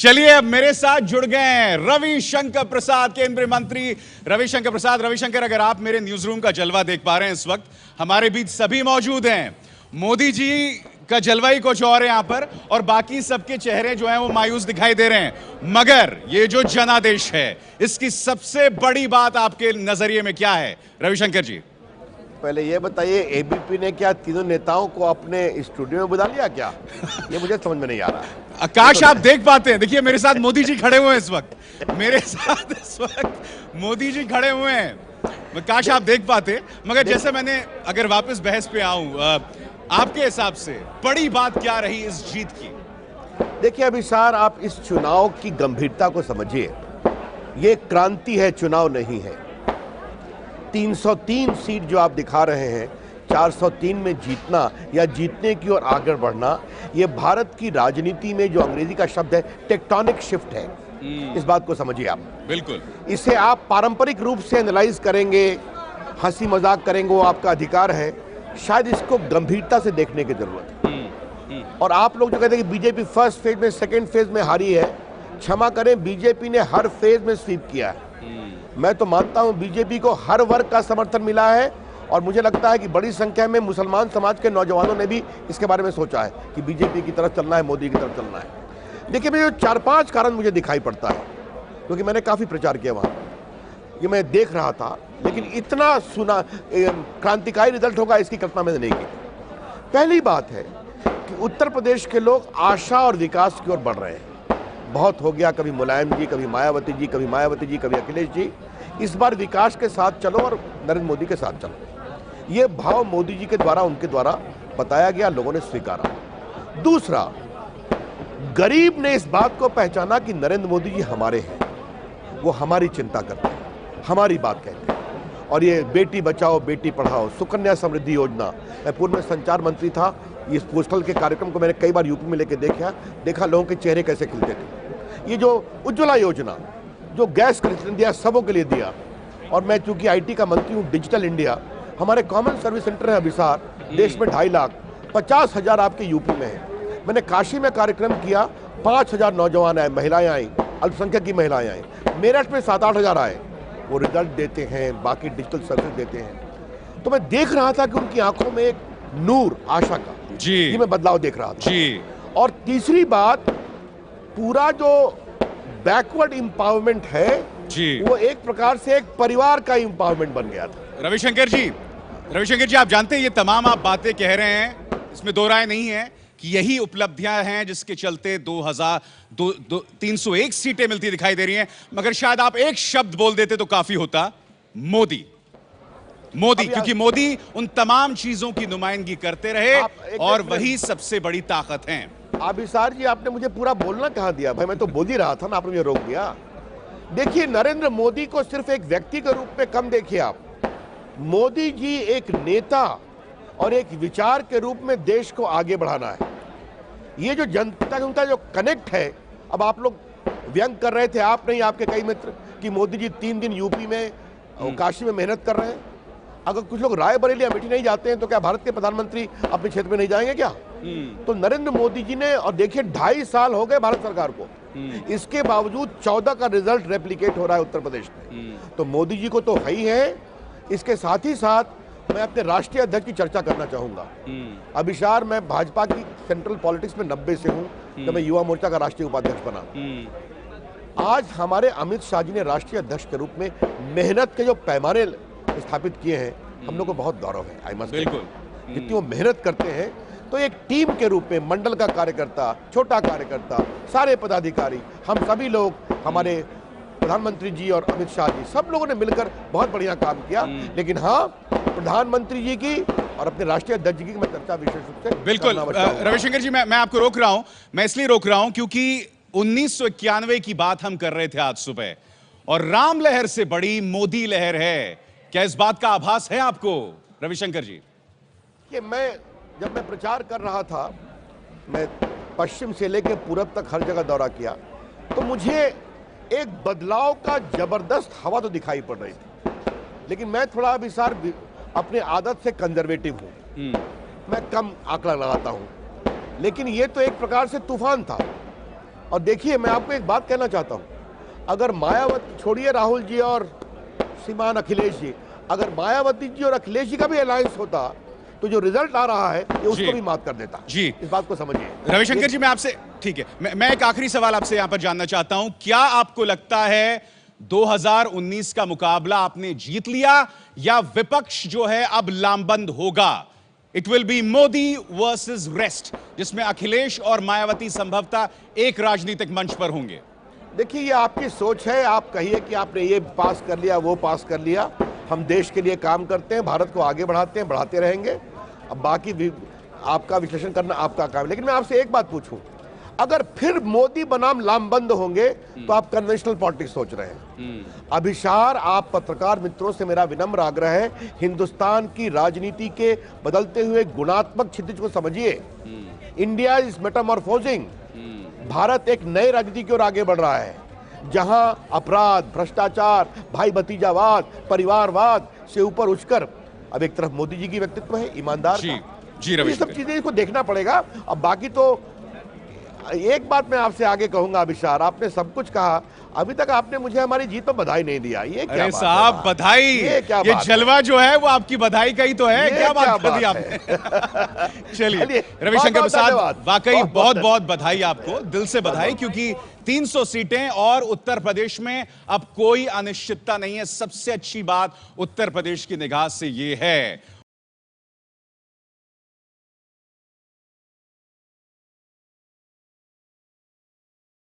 चलिए अब मेरे साथ जुड़ गए हैं रविशंकर प्रसाद, केंद्रीय मंत्री रविशंकर प्रसाद। रविशंकर, अगर आप मेरे न्यूज रूम का जलवा देख पा रहे हैं, इस वक्त हमारे बीच सभी मौजूद हैं। मोदी जी का जलवा ही कुछ और है यहां पर, और बाकी सबके चेहरे जो हैं वो मायूस दिखाई दे रहे हैं। मगर ये जो जनादेश है, इसकी सबसे बड़ी बात आपके नजरिए में क्या है रविशंकर जी? पहले ये बताइए, एबीपी ने क्या तीनों नेताओं को अपने स्टूडियो में बुला लिया क्या? ये मुझे समझ में नहीं आ रहा। काश आप देख पाते हैं। देखिए मेरे साथ मोदी जी खड़े हुए हैं इस वक्त, मेरे साथ इस वक्त मोदी जी खड़े हुए हैं। काश आप देख पाते। मगर जैसे मैंने, अगर वापस बहस पे आऊं, आपके हिसाब से बड़ी बात क्या रही इस जीत की? देखिए अभिसार, आप इस चुनाव की गंभीरता को समझिए। ये क्रांति है, चुनाव नहीं है। 303 सीट जो आप दिखा रहे हैं, 403 में जीतना या जीतने की ओर आगे बढ़ना, ये भारत की राजनीति में जो अंग्रेजी का शब्द है टेक्टोनिक शिफ्ट है। इस बात को समझिए आप। बिल्कुल। इसे आप पारंपरिक रूप से एनालाइज करेंगे, हंसी मजाक करेंगे, वो आपका अधिकार है। शायद इसको गंभीरता से देखने की जरूरत है। और आप लोग जो कहते हैं कि बीजेपी फर्स्ट फेज में, सेकेंड फेज में हारी है, क्षमा करें, बीजेपी ने हर फेज में स्वीप किया है। मैं तो मानता हूं बीजेपी को हर वर्ग का समर्थन मिला है, और मुझे लगता है कि बड़ी संख्या में मुसलमान समाज के नौजवानों ने भी इसके बारे में सोचा है कि बीजेपी की तरफ चलना है, मोदी की तरफ चलना है। देखिए मुझे 4-5 कारण मुझे दिखाई पड़ता है, क्योंकि मैंने काफ़ी प्रचार किया वहाँ। ये मैं देख रहा था, लेकिन इतना सुना क्रांतिकारी रिजल्ट होगा इसकी कल्पना मैंने नहीं की। पहली बात है कि उत्तर प्रदेश के लोग आशा और विकास की ओर बढ़ रहे हैं। बहुत हो गया, कभी मुलायम जी, कभी मायावती जी, कभी मायावती जी, कभी अखिलेश जी। इस बार विकास के साथ चलो और नरेंद्र मोदी के साथ चलो, ये भाव मोदी जी के द्वारा, उनके द्वारा बताया गया, लोगों ने स्वीकारा। दूसरा, गरीब ने इस बात को पहचाना कि नरेंद्र मोदी जी हमारे हैं, वो हमारी चिंता करते हैं, हमारी बात कहते हैं। और ये बेटी बचाओ बेटी पढ़ाओ, सुकन्या समृद्धि योजना, मैं पूर्व में संचार मंत्री था, इस पोस्टल के कार्यक्रम को मैंने कई बार यूपी में लेके देखा लोगों के चेहरे कैसे खिलते थे। ये जो उज्ज्वला योजना, जो गैस कनेक्शन दिया, सबों के लिए दिया। और मैं चूंकि आईटी का मंत्री हूँ, डिजिटल इंडिया, हमारे कॉमन सर्विस सेंटर है अभिसार, देश में 2.5 लाख, 50,000 आपके यूपी में है। मैंने काशी में कार्यक्रम किया, 5,000 नौजवान आए, महिलाएं आई, अल्पसंख्यक की महिलाएं आई। मेरठ में 7-8 हज़ार आए। वो रिजल्ट देते हैं, बाकी डिजिटल सर्विस देते हैं। तो मैं देख रहा था कि उनकी आंखों में एक नूर, आशा का जी, ये मैं बदलाव देख रहा था जी। और तीसरी बात, पूरा जो बैकवर्ड एम्पावरमेंट है जी, वो एक प्रकार से एक परिवार का एम्पावरमेंट बन गया था। रविशंकर जी आप जानते हैं ये तमाम आप बातें कह रहे हैं, इसमें दो राय नहीं है कि यही उपलब्धियां हैं जिसके चलते 301 सीटें मिलती दिखाई दे रही हैं। मगर शायद आप एक शब्द बोल देते तो काफी होता, मोदी। क्योंकि मोदी उन तमाम चीजों की नुमाइंदगी करते रहे और वही सबसे बड़ी ताकत है। अभिसार जी, आपने मुझे पूरा बोलना कहाँ दिया भाई? मैं तो बोल ही रहा था ना, आपने मुझे रोक दिया। देखिए, नरेंद्र मोदी को सिर्फ एक व्यक्ति के रूप में कम देखिए आप। मोदी जी एक नेता और एक विचार के रूप में देश को आगे बढ़ाना है। ये जो जनता के उनका जो कनेक्ट है, अब आप लोग व्यंग कर रहे थे, आप नहीं, आपके कई मित्र, कि मोदी जी 3 दिन यूपी में, काशी में मेहनत कर रहे हैं। अगर कुछ लोग रायबरेली अमेठी नहीं जाते हैं तो क्या भारत के प्रधानमंत्री अपने क्षेत्र में नहीं जाएंगे क्या? तो नरेंद्र मोदी जी ने, और देखिए 2.5 साल हो गए भारत सरकार को, इसके बावजूद 14 का रिजल्ट रेप्लिकेट हो रहा है उत्तर प्रदेश में। तो मोदी जी को तो है ही है। इसके साथ ही साथ मैं अपने राष्ट्रीय अध्यक्ष की चर्चा करना चाहूंगा। अभिसार, मैं भाजपा की सेंट्रल पॉलिटिक्स में 90 से हूँ, जब मैं युवा मोर्चा का राष्ट्रीय उपाध्यक्ष बना। आज हमारे अमित शाह जी ने राष्ट्रीय अध्यक्ष के रूप में मेहनत के जो पैमाने स्थापित किए हैं, हम लोग को बहुत गौरव है। आई मस्ट, बिल्कुल। जितनी वो मेहनत करते हैं, तो एक टीम के रूप में मंडल का कार्यकर्ता, छोटा कार्यकर्ता, सारे पदाधिकारी, हम सभी लोग, हमारे प्रधानमंत्री जी और अमित शाह जी, सब लोगों ने मिलकर बहुत बढ़िया काम किया। लेकिन हाँ, प्रधानमंत्री जी की और अपने राष्ट्रीय अध्यक्ष जी की मैं चर्चा विशेष रूप से बिल्कुल। रविशंकर जी, मैं आपको रोक रहा हूं, मैं इसलिए रोक रहा हूं क्योंकि 1991 की बात हम कर रहे थे आज सुबह, और राम लहर से बड़ी मोदी लहर है। क्या इस बात का आभास है आपको रविशंकर जी? कि जब मैं प्रचार कर रहा था, मैं पश्चिम से लेकर पूरब तक हर जगह दौरा किया, तो मुझे एक बदलाव का जबरदस्त हवा तो दिखाई पड़ रही थी। लेकिन मैं थोड़ा अभिसार अपने आदत से कंजर्वेटिव हूं, मैं कम आंकड़ा लगाता हूं। लेकिन ये तो एक प्रकार से तूफान था। और देखिए, मैं आपको एक बात कहना चाहता हूं, अगर मायावती, छोड़िए राहुल जी और श्रीमान अखिलेश जी, अगर मायावती जी और अखिलेश जी का भी अलायंस होता तो जो रिजल्ट आ रहा है ये उसको भी मात कर देता। जी, इस बात को समझिए। रविशंकर जी, मैं आपसे, ठीक है, मैं एक आखिरी सवाल आपसे यहां पर जानना चाहता हूं, क्या आपको लगता है 2019 का मुकाबला आपने जीत लिया या विपक्ष जो है अब लामबंद होगा? It will be Modi versus rest, जिसमें अखिलेश और मायावती संभवतः एक राजनीतिक मंच पर होंगे। देखिए, ये आपकी सोच है, आप कहिए कि आपने ये पास कर लिया, वो पास कर लिया। हम देश के लिए काम करते हैं, भारत को आगे बढ़ाते हैं, बढ़ाते रहेंगे। अब बाकी भी आपका विश्लेषण करना आपका काम है। लेकिन मैं आपसे एक बात पूछूं, अगर फिर मोदी बनाम लामबंद होंगे तो आप कन्वेंशनल पॉलिटिक्स सोच रहे हैं। अभिसार, आप पत्रकार मित्रों से मेरा विनम्र आग्रह है, हिंदुस्तान की राजनीति के बदलते हुए गुणात्मक क्षितिज को समझिए। India is मेटामॉर्फोजिंग। भारत एक नए राजनीति की ओर आगे बढ़ रहा है, जहां अपराध, भ्रष्टाचार, भाई भतीजावाद, परिवारवाद से ऊपर उठकर अब एक तरफ मोदी जी की व्यक्तित्व है, ईमानदार जी, का। जी, ये रविशंकर सब चीजें इसको देखना पड़ेगा। अब बाकी तो एक बात मैं आपसे आगे कहूंगा अभिसार, आपने सब कुछ कहा, अभी तक आपने मुझे हमारी जीत पर बधाई नहीं दिया। ये क्या अरे बात साहब, है? बधाई, ये जलवा जो है वो आपकी बधाई का ही तो है। क्या बात कर दी आपने। चलिए रविशंकर प्रसाद, वाकई बहुत बहुत बधाई आपको, दिल से बधाई, क्योंकि 300 सीटें और उत्तर प्रदेश में अब कोई अनिश्चितता नहीं है। सबसे अच्छी बात उत्तर प्रदेश की निगाह से ये है।